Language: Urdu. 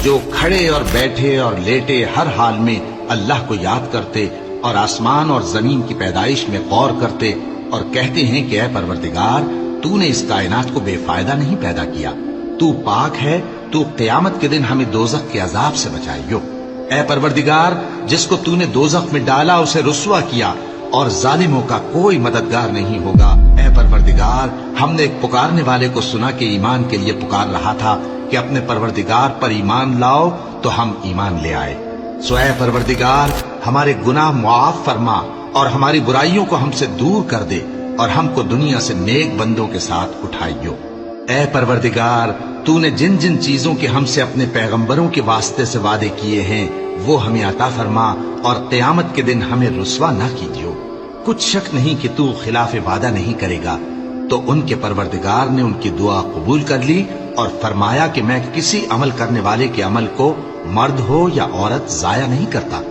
جو کھڑے اور بیٹھے اور لیٹے ہر حال میں اللہ کو یاد کرتے اور آسمان اور زمین کی پیدائش میں غور کرتے اور کہتے ہیں کہ اے پروردگار تو نے اس کائنات کو بے فائدہ نہیں پیدا کیا، تو پاک ہے، تو قیامت کے دن ہمیں دوزخ کے عذاب سے بچائیو۔ اے پروردگار جس کو تو نے دوزخ میں ڈالا اسے رسوا کیا اور ظالموں کا کوئی مددگار نہیں ہوگا۔ اے پروردگار ہم نے ایک پکارنے والے کو سنا کہ ایمان کے لیے پکار رہا تھا کہ اپنے پروردگار پر ایمان لاؤ، تو ہم ایمان لے آئے۔ سو اے پروردگار ہمارے گناہ معاف فرما اور ہماری برائیوں کو ہم سے دور کر دے اور ہم کو دنیا سے نیک بندوں کے ساتھ اٹھائیو۔ اے پروردگار تو نے جن جن چیزوں کے ہم سے اپنے پیغمبروں کے واسطے سے وعدے کیے ہیں وہ ہمیں عطا فرما اور قیامت کے دن ہمیں رسوا نہ کیجیو۔ کچھ شک نہیں کہ تو خلاف وعدہ نہیں کرے گا۔ تو ان کے پروردگار نے ان کی دعا قبول کر لی اور فرمایا کہ میں کسی عمل کرنے والے کے عمل کو مرد ہو یا عورت ضائع نہیں کرتا۔